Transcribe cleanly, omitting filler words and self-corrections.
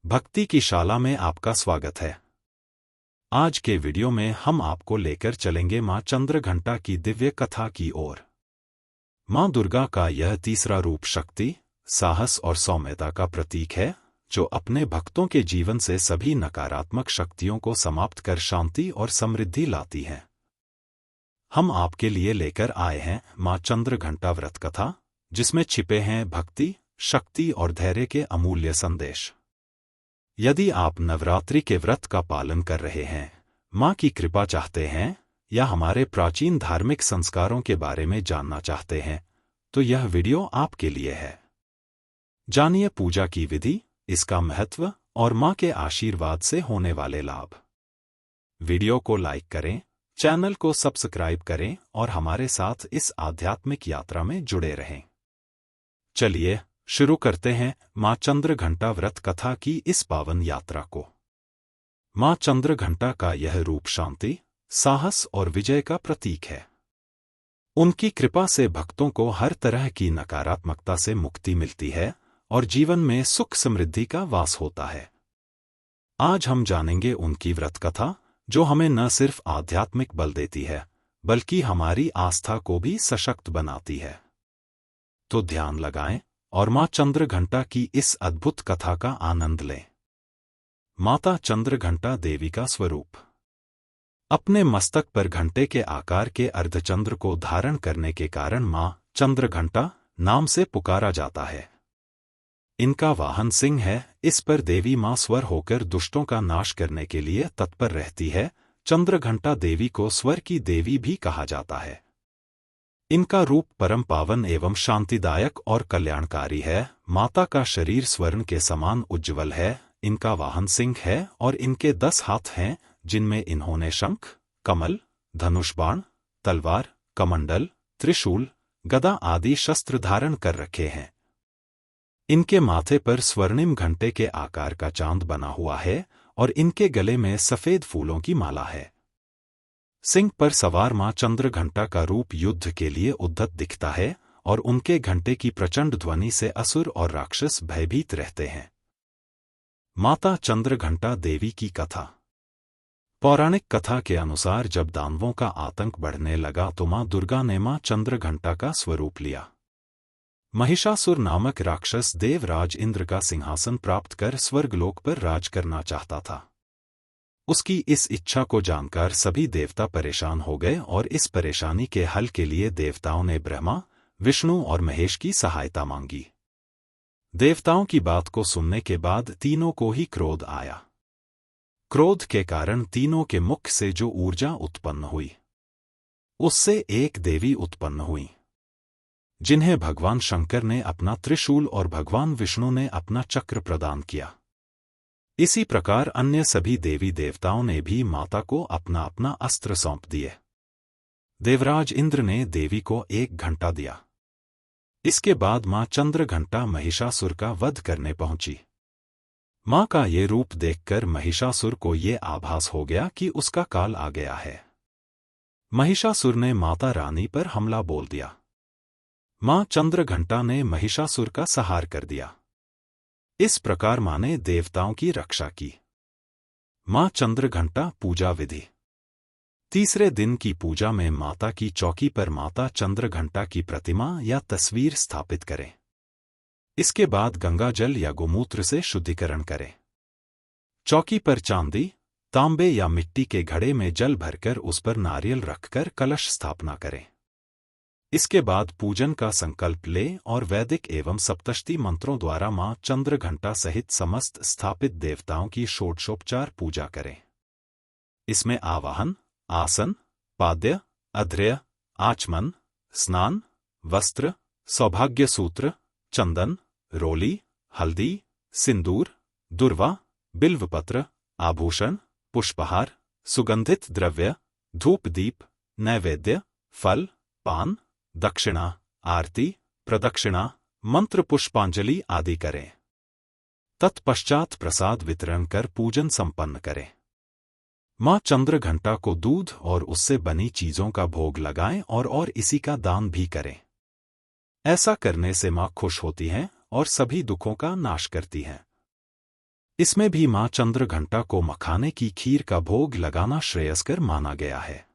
भक्ति की शाला में आपका स्वागत है। आज के वीडियो में हम आपको लेकर चलेंगे मां चंद्रघंटा की दिव्य कथा की ओर। मां दुर्गा का यह तीसरा रूप शक्ति, साहस और सौम्यता का प्रतीक है, जो अपने भक्तों के जीवन से सभी नकारात्मक शक्तियों को समाप्त कर शांति और समृद्धि लाती है। हम आपके लिए लेकर आए हैं मां चंद्रघंटा व्रत कथा, जिसमें छिपे हैं भक्ति, शक्ति और धैर्य के अमूल्य संदेश। यदि आप नवरात्रि के व्रत का पालन कर रहे हैं, मां की कृपा चाहते हैं या हमारे प्राचीन धार्मिक संस्कारों के बारे में जानना चाहते हैं, तो यह वीडियो आपके लिए है। जानिए पूजा की विधि, इसका महत्व और मां के आशीर्वाद से होने वाले लाभ। वीडियो को लाइक करें, चैनल को सब्सक्राइब करें और हमारे साथ इस आध्यात्मिक यात्रा में जुड़े रहें। चलिए शुरू करते हैं मां चंद्रघंटा व्रत कथा की इस पावन यात्रा को। मां चंद्रघंटा का यह रूप शांति, साहस और विजय का प्रतीक है। उनकी कृपा से भक्तों को हर तरह की नकारात्मकता से मुक्ति मिलती है और जीवन में सुख समृद्धि का वास होता है। आज हम जानेंगे उनकी व्रत कथा, जो हमें न सिर्फ आध्यात्मिक बल देती है, बल्कि हमारी आस्था को भी सशक्त बनाती है। तो ध्यान लगाएं और मां चंद्रघंटा की इस अद्भुत कथा का आनंद लें। माता चंद्रघंटा देवी का स्वरूप। अपने मस्तक पर घंटे के आकार के अर्धचंद्र को धारण करने के कारण मां चंद्रघंटा नाम से पुकारा जाता है। इनका वाहन सिंह है। इस पर देवी मां स्वर होकर दुष्टों का नाश करने के लिए तत्पर रहती है। चंद्रघंटा देवी को स्वर की देवी भी कहा जाता है। इनका रूप परम पावन एवं शांतिदायक और कल्याणकारी है। माता का शरीर स्वर्ण के समान उज्ज्वल है। इनका वाहन सिंह है और इनके 10 हाथ हैं, जिनमें इन्होंने शंख, कमल, धनुष बाण, तलवार, कमंडल, त्रिशूल, गदा आदि शस्त्र धारण कर रखे हैं। इनके माथे पर स्वर्णिम घंटे के आकार का चांद बना हुआ है और इनके गले में सफेद फूलों की माला है। सिंह पर सवार मां चंद्रघंटा का रूप युद्ध के लिए उद्यत दिखता है और उनके घंटे की प्रचंड ध्वनि से असुर और राक्षस भयभीत रहते हैं। माता चंद्रघंटा देवी की कथा। पौराणिक कथा के अनुसार जब दानवों का आतंक बढ़ने लगा तो मां दुर्गा ने मां चंद्रघंटा का स्वरूप लिया। महिषासुर नामक राक्षस देवराज इंद्र का सिंहासन प्राप्त कर स्वर्गलोक पर राज करना चाहता था। उसकी इस इच्छा को जानकर सभी देवता परेशान हो गए और इस परेशानी के हल के लिए देवताओं ने ब्रह्मा, विष्णु और महेश की सहायता मांगी। देवताओं की बात को सुनने के बाद तीनों को ही क्रोध आया। क्रोध के कारण तीनों के मुख से जो ऊर्जा उत्पन्न हुई, उससे एक देवी उत्पन्न हुई, जिन्हें भगवान शंकर ने अपना त्रिशूल और भगवान विष्णु ने अपना चक्र प्रदान किया। इसी प्रकार अन्य सभी देवी देवताओं ने भी माता को अपना अपना अस्त्र सौंप दिए। देवराज इंद्र ने देवी को 1 घंटा दिया। इसके बाद मां चंद्रघंटा महिषासुर का वध करने पहुंची। मां का ये रूप देखकर महिषासुर को ये आभास हो गया कि उसका काल आ गया है। महिषासुर ने माता रानी पर हमला बोल दिया। मां चंद्रघंटा ने महिषासुर का संहार कर दिया। इस प्रकार मां ने देवताओं की रक्षा की। मां चंद्रघंटा पूजा विधि। तीसरे दिन की पूजा में माता की चौकी पर माता चंद्रघंटा की प्रतिमा या तस्वीर स्थापित करें। इसके बाद गंगा जल या गोमूत्र से शुद्धिकरण करें। चौकी पर चांदी, तांबे या मिट्टी के घड़े में जल भरकर उस पर नारियल रखकर कलश स्थापना करें। इसके बाद पूजन का संकल्प लें और वैदिक एवं सप्तशती मंत्रों द्वारा मां चंद्रघंटा सहित समस्त स्थापित देवताओं की षोडशोपचार पूजा करें। इसमें आवाहन, आसन, पाद्य, अध्र्य, आचमन, स्नान, वस्त्र, सौभाग्य सूत्र, चंदन, रोली, हल्दी, सिंदूर, दुर्वा, बिल्वपत्र, आभूषण, पुष्पहार, सुगंधित द्रव्य, धूप दीप, नैवेद्य, फल, पान, दक्षिणा, आरती, प्रदक्षिणा, मंत्र पुष्पांजलि आदि करें। तत्पश्चात प्रसाद वितरण कर पूजन संपन्न करें। मां चंद्रघंटा को दूध और उससे बनी चीजों का भोग लगाएं और इसी का दान भी करें। ऐसा करने से मां खुश होती हैं और सभी दुखों का नाश करती हैं। इसमें भी मां चंद्रघंटा को मखाने की खीर का भोग लगाना श्रेयस्कर माना गया है।